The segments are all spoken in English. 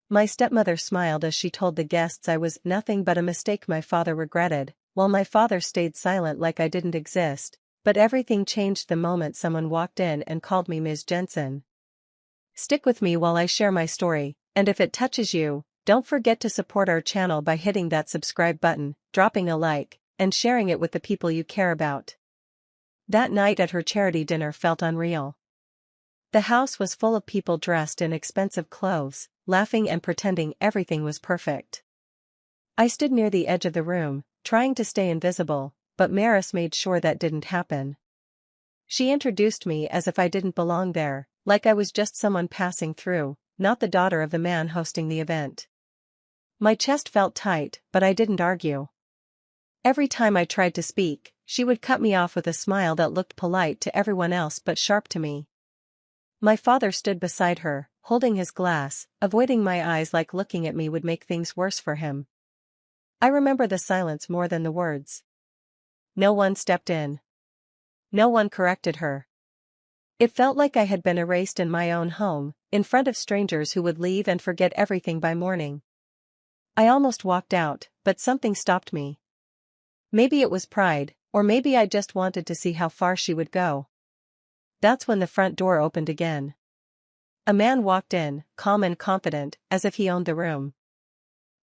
My stepmother smiled as she told the guests I was nothing but a mistake my father regretted, while my father stayed silent like I didn't exist. But everything changed the moment someone walked in and called me Ms. Jensen. Stick with me while I share my story, and if it touches you, don't forget to support our channel by hitting that subscribe button, dropping a like, and sharing it with the people you care about. That night at her charity dinner felt unreal. The house was full of people dressed in expensive clothes, laughing and pretending everything was perfect. I stood near the edge of the room, trying to stay invisible, but Maris made sure that didn't happen. She introduced me as if I didn't belong there, like I was just someone passing through, not the daughter of the man hosting the event. My chest felt tight, but I didn't argue. Every time I tried to speak, she would cut me off with a smile that looked polite to everyone else but sharp to me. My father stood beside her, holding his glass, avoiding my eyes like looking at me would make things worse for him. I remember the silence more than the words. No one stepped in. No one corrected her. It felt like I had been erased in my own home, in front of strangers who would leave and forget everything by morning. I almost walked out, but something stopped me. Maybe it was pride, or maybe I just wanted to see how far she would go. That's when the front door opened again. A man walked in, calm and confident, as if he owned the room.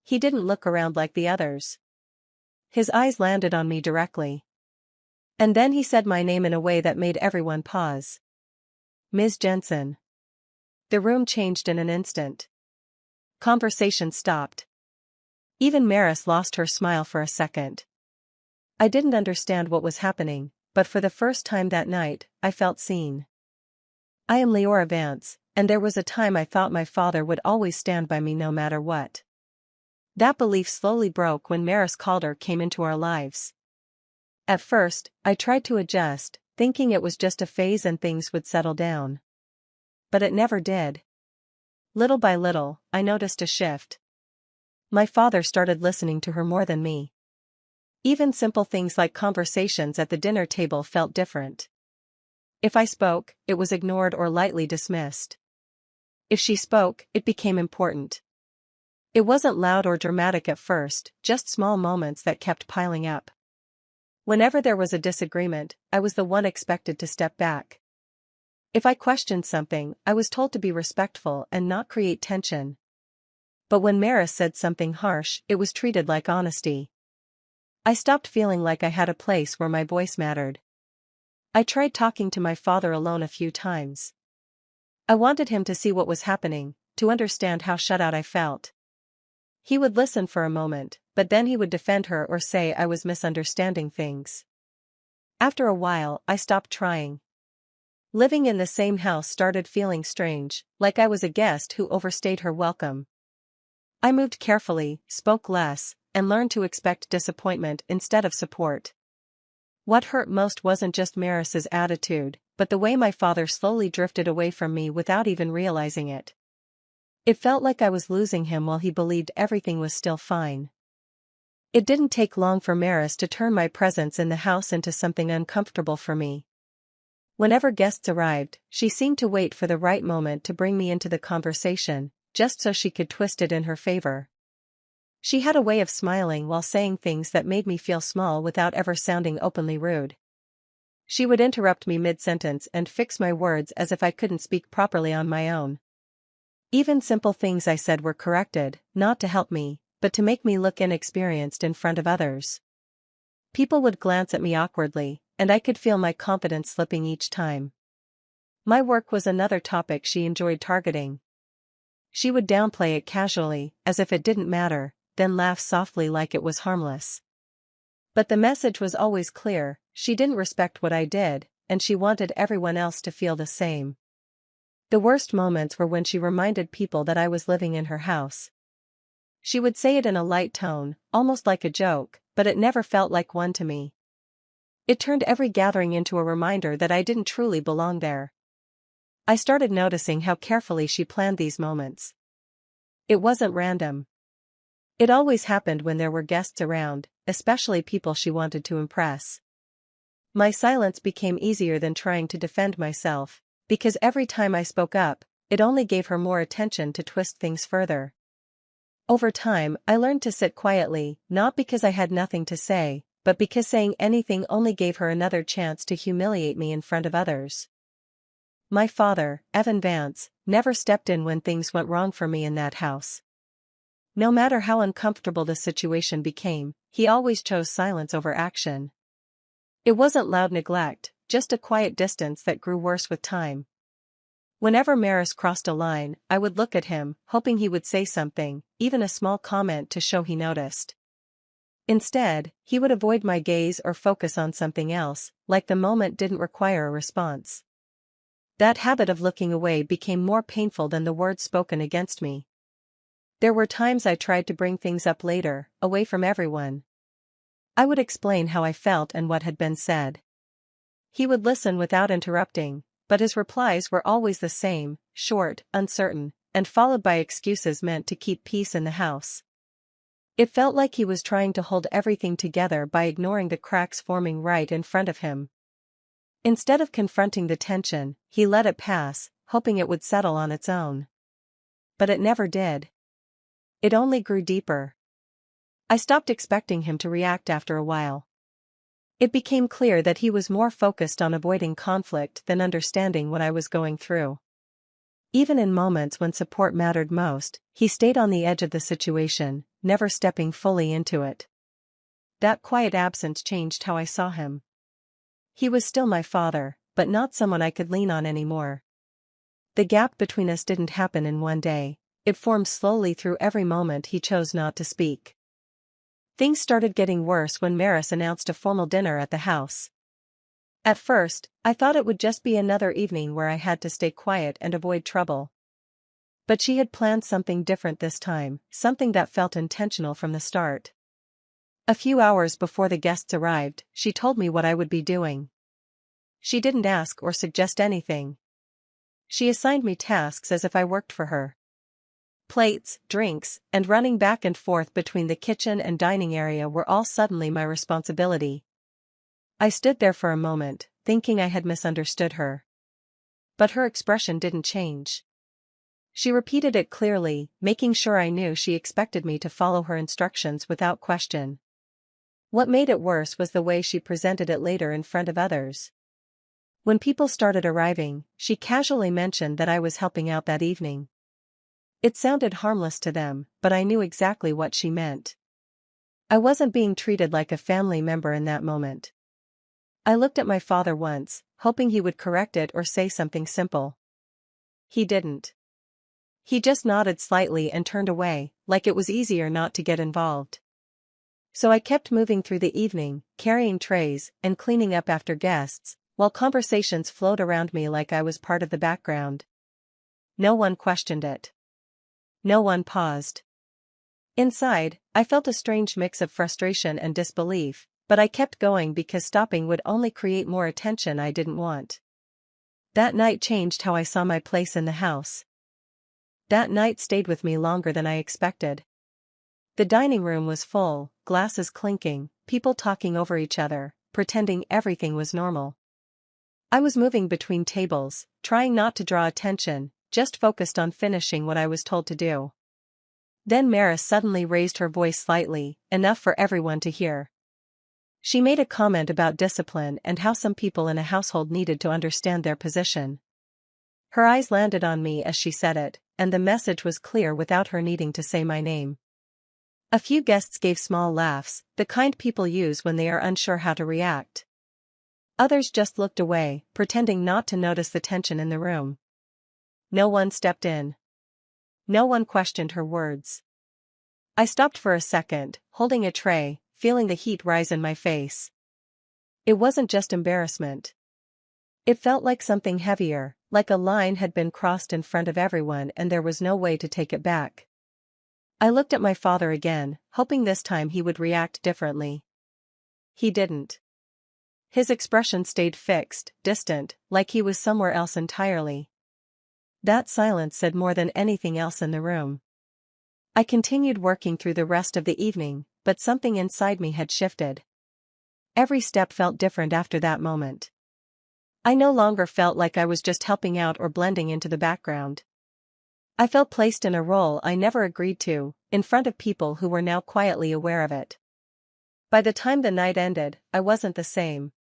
He didn't look around like the others. His eyes landed on me directly. And then he said my name in a way that made everyone pause. Ms. Jensen. The room changed in an instant. Conversation stopped. Even Maris lost her smile for a second. I didn't understand what was happening, but for the first time that night, I felt seen. I am Leora Vance, and there was a time I thought my father would always stand by me no matter what. That belief slowly broke when Maris Calder came into our lives. At first, I tried to adjust, thinking it was just a phase and things would settle down. But it never did. Little by little, I noticed a shift. My father started listening to her more than me. Even simple things like conversations at the dinner table felt different. If I spoke, it was ignored or lightly dismissed. If she spoke, it became important. It wasn't loud or dramatic at first, just small moments that kept piling up. Whenever there was a disagreement, I was the one expected to step back. If I questioned something, I was told to be respectful and not create tension. But when Maris said something harsh, it was treated like honesty. I stopped feeling like I had a place where my voice mattered. I tried talking to my father alone a few times. I wanted him to see what was happening, to understand how shut out I felt. He would listen for a moment, but then he would defend her or say I was misunderstanding things. After a while, I stopped trying. Living in the same house started feeling strange, like I was a guest who overstayed her welcome. I moved carefully, spoke less, and learned to expect disappointment instead of support. What hurt most wasn't just Maris's attitude, but the way my father slowly drifted away from me without even realizing it. It felt like I was losing him while he believed everything was still fine. It didn't take long for Maris to turn my presence in the house into something uncomfortable for me. Whenever guests arrived, she seemed to wait for the right moment to bring me into the conversation, just so she could twist it in her favor. She had a way of smiling while saying things that made me feel small without ever sounding openly rude. She would interrupt me mid-sentence and fix my words as if I couldn't speak properly on my own. Even simple things I said were corrected, not to help me, but to make me look inexperienced in front of others. People would glance at me awkwardly, and I could feel my confidence slipping each time. My work was another topic she enjoyed targeting. She would downplay it casually, as if it didn't matter, then laugh softly like it was harmless. But the message was always clear: she didn't respect what I did, and she wanted everyone else to feel the same. The worst moments were when she reminded people that I was living in her house. She would say it in a light tone, almost like a joke, but it never felt like one to me. It turned every gathering into a reminder that I didn't truly belong there. I started noticing how carefully she planned these moments. It wasn't random. It always happened when there were guests around, especially people she wanted to impress. My silence became easier than trying to defend myself, because every time I spoke up, it only gave her more attention to twist things further. Over time, I learned to sit quietly, not because I had nothing to say, but because saying anything only gave her another chance to humiliate me in front of others. My father, Evan Vance, never stepped in when things went wrong for me in that house. No matter how uncomfortable the situation became, he always chose silence over action. It wasn't loud neglect, just a quiet distance that grew worse with time. Whenever Maris crossed a line, I would look at him, hoping he would say something, even a small comment to show he noticed. Instead, he would avoid my gaze or focus on something else, like the moment didn't require a response. That habit of looking away became more painful than the words spoken against me. There were times I tried to bring things up later, away from everyone. I would explain how I felt and what had been said. He would listen without interrupting, but his replies were always the same, short, uncertain, and followed by excuses meant to keep peace in the house. It felt like he was trying to hold everything together by ignoring the cracks forming right in front of him. Instead of confronting the tension, he let it pass, hoping it would settle on its own. But it never did. It only grew deeper. I stopped expecting him to react after a while. It became clear that he was more focused on avoiding conflict than understanding what I was going through. Even in moments when support mattered most, he stayed on the edge of the situation, never stepping fully into it. That quiet absence changed how I saw him. He was still my father, but not someone I could lean on anymore. The gap between us didn't happen in one day, it formed slowly through every moment he chose not to speak. Things started getting worse when Maris announced a formal dinner at the house. At first, I thought it would just be another evening where I had to stay quiet and avoid trouble. But she had planned something different this time, something that felt intentional from the start. A few hours before the guests arrived, she told me what I would be doing. She didn't ask or suggest anything. She assigned me tasks as if I worked for her. Plates, drinks, and running back and forth between the kitchen and dining area were all suddenly my responsibility. I stood there for a moment, thinking I had misunderstood her. But her expression didn't change. She repeated it clearly, making sure I knew she expected me to follow her instructions without question. What made it worse was the way she presented it later in front of others. When people started arriving, she casually mentioned that I was helping out that evening. It sounded harmless to them, but I knew exactly what she meant. I wasn't being treated like a family member in that moment. I looked at my father once, hoping he would correct it or say something simple. He didn't. He just nodded slightly and turned away, like it was easier not to get involved. So I kept moving through the evening, carrying trays and cleaning up after guests, while conversations flowed around me like I was part of the background. No one questioned it. No one paused. Inside, I felt a strange mix of frustration and disbelief, but I kept going because stopping would only create more attention I didn't want. That night changed how I saw my place in the house. That night stayed with me longer than I expected. The dining room was full, glasses clinking, people talking over each other, pretending everything was normal. I was moving between tables, trying not to draw attention, just focused on finishing what I was told to do. Then Maris suddenly raised her voice slightly, enough for everyone to hear. She made a comment about discipline and how some people in a household needed to understand their position. Her eyes landed on me as she said it, and the message was clear without her needing to say my name. A few guests gave small laughs, the kind people use when they are unsure how to react. Others just looked away, pretending not to notice the tension in the room. No one stepped in. No one questioned her words. I stopped for a second, holding a tray, feeling the heat rise in my face. It wasn't just embarrassment. It felt like something heavier, like a line had been crossed in front of everyone and there was no way to take it back. I looked at my father again, hoping this time he would react differently. He didn't. His expression stayed fixed, distant, like he was somewhere else entirely. That silence said more than anything else in the room. I continued working through the rest of the evening, but something inside me had shifted. Every step felt different after that moment. I no longer felt like I was just helping out or blending into the background. I felt placed in a role I never agreed to, in front of people who were now quietly aware of it. By the time the night ended, I wasn't the same.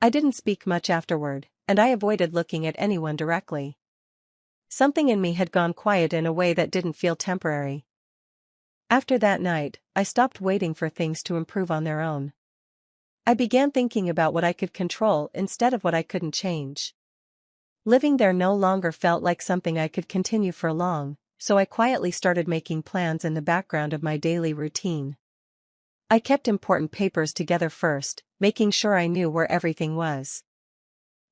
I didn't speak much afterward, and I avoided looking at anyone directly. Something in me had gone quiet in a way that didn't feel temporary. After that night, I stopped waiting for things to improve on their own. I began thinking about what I could control instead of what I couldn't change. Living there no longer felt like something I could continue for long, so I quietly started making plans in the background of my daily routine. I kept important papers together first, making sure I knew where everything was.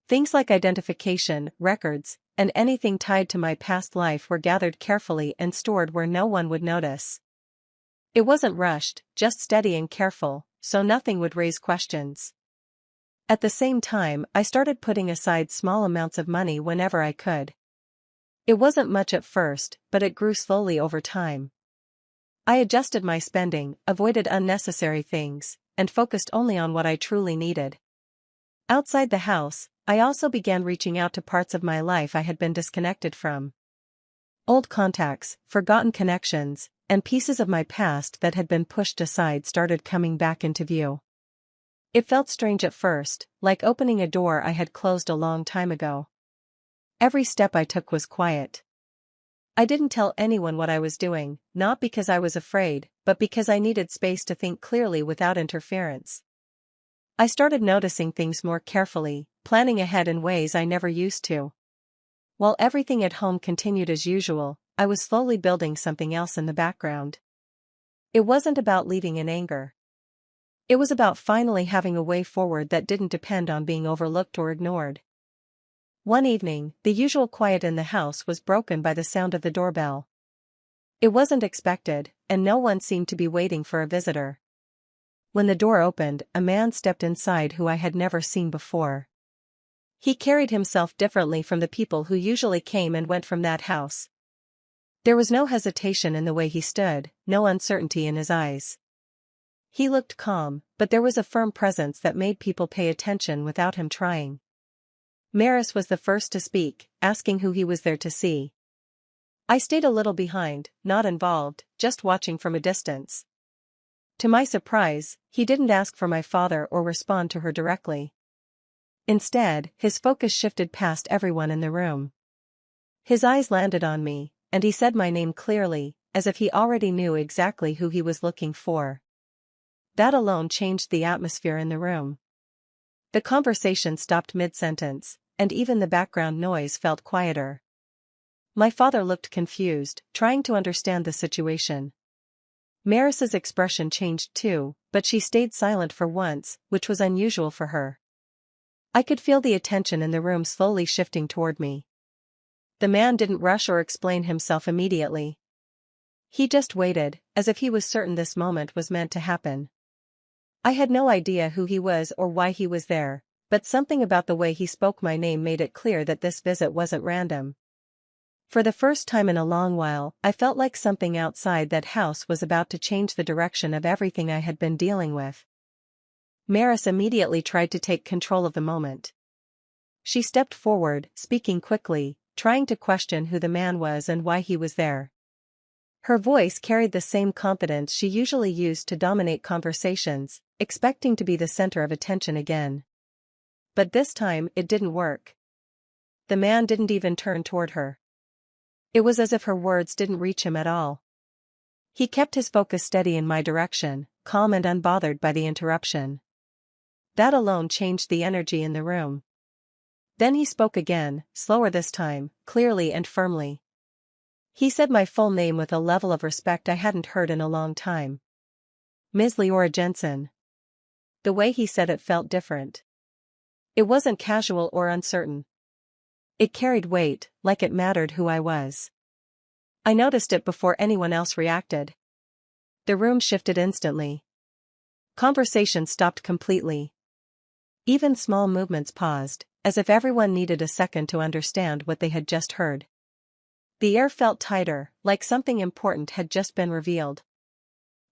Things like identification, records, and anything tied to my past life were gathered carefully and stored where no one would notice. It wasn't rushed, just steady and careful, so nothing would raise questions. At the same time, I started putting aside small amounts of money whenever I could. It wasn't much at first, but it grew slowly over time. I adjusted my spending, avoided unnecessary things, and focused only on what I truly needed. Outside the house, I also began reaching out to parts of my life I had been disconnected from. Old contacts, forgotten connections, and pieces of my past that had been pushed aside started coming back into view. It felt strange at first, like opening a door I had closed a long time ago. Every step I took was quiet. I didn't tell anyone what I was doing, not because I was afraid, but because I needed space to think clearly without interference. I started noticing things more carefully, planning ahead in ways I never used to. While everything at home continued as usual, I was slowly building something else in the background. It wasn't about leaving in anger. It was about finally having a way forward that didn't depend on being overlooked or ignored. One evening, the usual quiet in the house was broken by the sound of the doorbell. It wasn't expected, and no one seemed to be waiting for a visitor. When the door opened, a man stepped inside who I had never seen before. He carried himself differently from the people who usually came and went from that house. There was no hesitation in the way he stood, no uncertainty in his eyes. He looked calm, but there was a firm presence that made people pay attention without him trying. Maris was the first to speak, asking who he was there to see. I stayed a little behind, not involved, just watching from a distance. To my surprise, he didn't ask for my father or respond to her directly. Instead, his focus shifted past everyone in the room. His eyes landed on me, and he said my name clearly, as if he already knew exactly who he was looking for. That alone changed the atmosphere in the room. The conversation stopped mid-sentence, and even the background noise felt quieter. My father looked confused, trying to understand the situation. Maris's expression changed too, but she stayed silent for once, which was unusual for her. I could feel the attention in the room slowly shifting toward me. The man didn't rush or explain himself immediately. He just waited, as if he was certain this moment was meant to happen. I had no idea who he was or why he was there, but something about the way he spoke my name made it clear that this visit wasn't random. For the first time in a long while, I felt like something outside that house was about to change the direction of everything I had been dealing with. Maris immediately tried to take control of the moment. She stepped forward, speaking quickly, trying to question who the man was and why he was there. Her voice carried the same confidence she usually used to dominate conversations, expecting to be the center of attention again. But this time, it didn't work. The man didn't even turn toward her. It was as if her words didn't reach him at all. He kept his focus steady in my direction, calm and unbothered by the interruption. That alone changed the energy in the room. Then he spoke again, slower this time, clearly and firmly. He said my full name with a level of respect I hadn't heard in a long time. Ms. Leora Jensen. The way he said it felt different. It wasn't casual or uncertain. It carried weight, like it mattered who I was. I noticed it before anyone else reacted. The room shifted instantly. Conversation stopped completely. Even small movements paused, as if everyone needed a second to understand what they had just heard. The air felt tighter, like something important had just been revealed.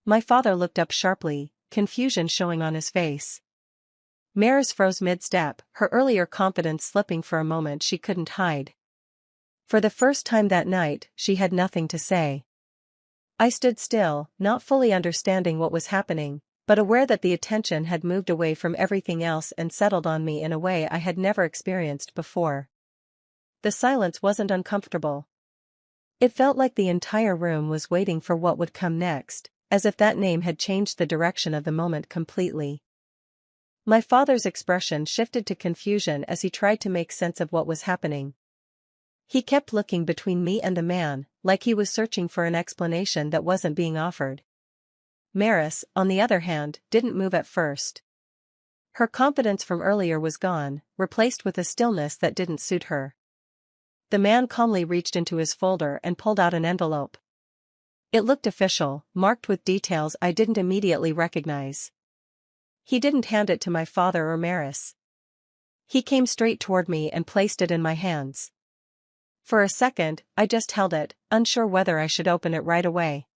My father looked up sharply, confusion showing on his face. Maris froze mid-step, her earlier confidence slipping for a moment she couldn't hide. For the first time that night, she had nothing to say. I stood still, not fully understanding what was happening, but aware that the attention had moved away from everything else and settled on me in a way I had never experienced before. The silence wasn't uncomfortable. It felt like the entire room was waiting for what would come next, as if that name had changed the direction of the moment completely. My father's expression shifted to confusion as he tried to make sense of what was happening. He kept looking between me and the man, like he was searching for an explanation that wasn't being offered. Maris, on the other hand, didn't move at first. Her confidence from earlier was gone, replaced with a stillness that didn't suit her. The man calmly reached into his folder and pulled out an envelope. It looked official, marked with details I didn't immediately recognize. He didn't hand it to my father or Maris. He came straight toward me and placed it in my hands. For a second, I just held it, unsure whether I should open it right away.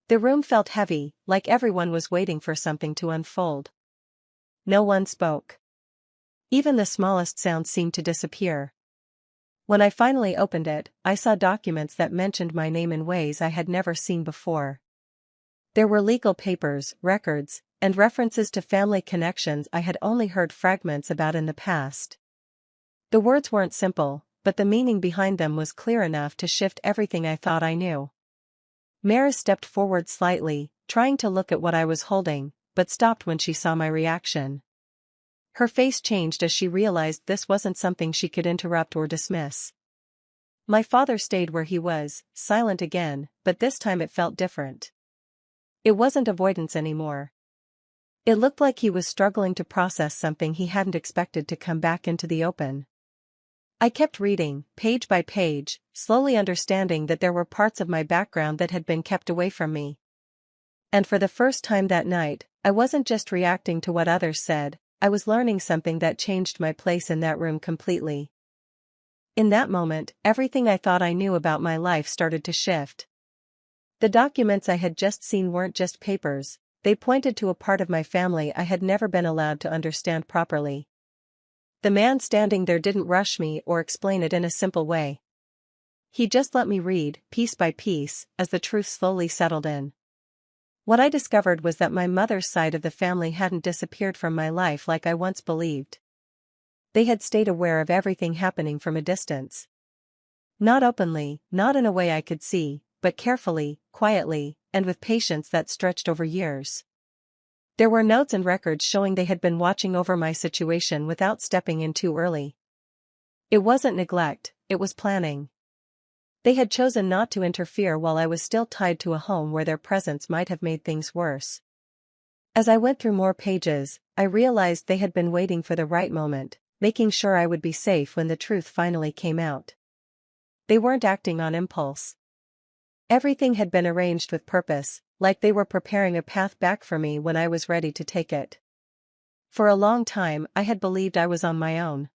The room felt heavy, like everyone was waiting for something to unfold. No one spoke. Even the smallest sound seemed to disappear. When I finally opened it, I saw documents that mentioned my name in ways I had never seen before. There were legal papers, records, and references to family connections I had only heard fragments about in the past. The words weren't simple, but the meaning behind them was clear enough to shift everything I thought I knew. Maris stepped forward slightly, trying to look at what I was holding, but stopped when she saw my reaction. Her face changed as she realized this wasn't something she could interrupt or dismiss. My father stayed where he was, silent again, but this time it felt different. It wasn't avoidance anymore. It looked like he was struggling to process something he hadn't expected to come back into the open. I kept reading, page by page, slowly understanding that there were parts of my background that had been kept away from me. And for the first time that night, I wasn't just reacting to what others said, I was learning something that changed my place in that room completely. In that moment, everything I thought I knew about my life started to shift. The documents I had just seen weren't just papers, they pointed to a part of my family I had never been allowed to understand properly. The man standing there didn't rush me or explain it in a simple way. He just let me read, piece by piece, as the truth slowly settled in. What I discovered was that my mother's side of the family hadn't disappeared from my life like I once believed. They had stayed aware of everything happening from a distance. Not openly, not in a way I could see, but carefully, quietly, and with patience that stretched over years. There were notes and records showing they had been watching over my situation without stepping in too early. It wasn't neglect, it was planning. They had chosen not to interfere while I was still tied to a home where their presence might have made things worse. As I went through more pages, I realized they had been waiting for the right moment, making sure I would be safe when the truth finally came out. They weren't acting on impulse. Everything had been arranged with purpose, like they were preparing a path back for me when I was ready to take it. For a long time, I had believed I was on my own.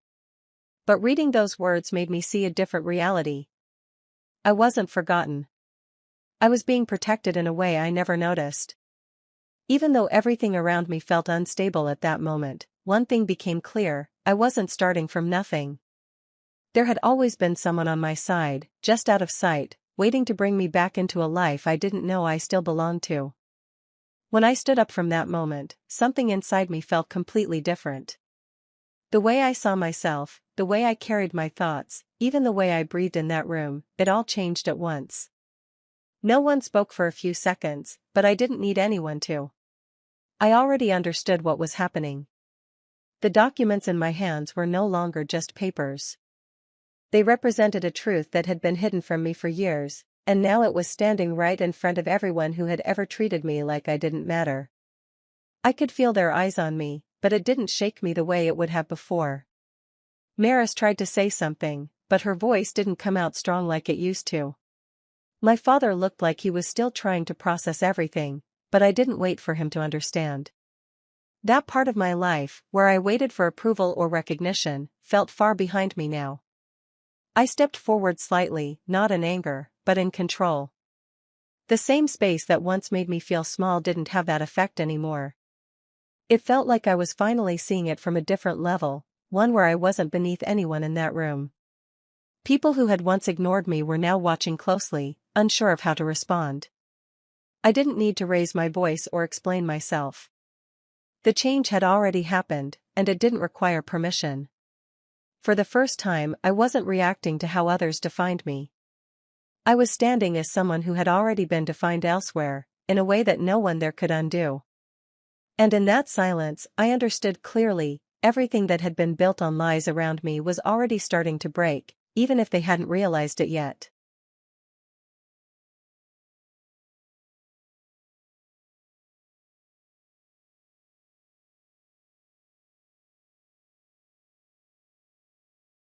But reading those words made me see a different reality. I wasn't forgotten. I was being protected in a way I never noticed. Even though everything around me felt unstable at that moment, one thing became clear: I wasn't starting from nothing. There had always been someone on my side, just out of sight, waiting to bring me back into a life I didn't know I still belonged to. When I stood up from that moment, something inside me felt completely different. The way I saw myself, the way I carried my thoughts, even the way I breathed in that room, it all changed at once. No one spoke for a few seconds, but I didn't need anyone to. I already understood what was happening. The documents in my hands were no longer just papers. They represented a truth that had been hidden from me for years, and now it was standing right in front of everyone who had ever treated me like I didn't matter. I could feel their eyes on me, but it didn't shake me the way it would have before. Maris tried to say something, but her voice didn't come out strong like it used to. My father looked like he was still trying to process everything, but I didn't wait for him to understand. That part of my life, where I waited for approval or recognition, felt far behind me now. I stepped forward slightly, not in anger, but in control. The same space that once made me feel small didn't have that effect anymore. It felt like I was finally seeing it from a different level, one where I wasn't beneath anyone in that room. People who had once ignored me were now watching closely, unsure of how to respond. I didn't need to raise my voice or explain myself. The change had already happened, and it didn't require permission. For the first time, I wasn't reacting to how others defined me. I was standing as someone who had already been defined elsewhere, in a way that no one there could undo. And in that silence, I understood clearly, everything that had been built on lies around me was already starting to break, even if they hadn't realized it yet.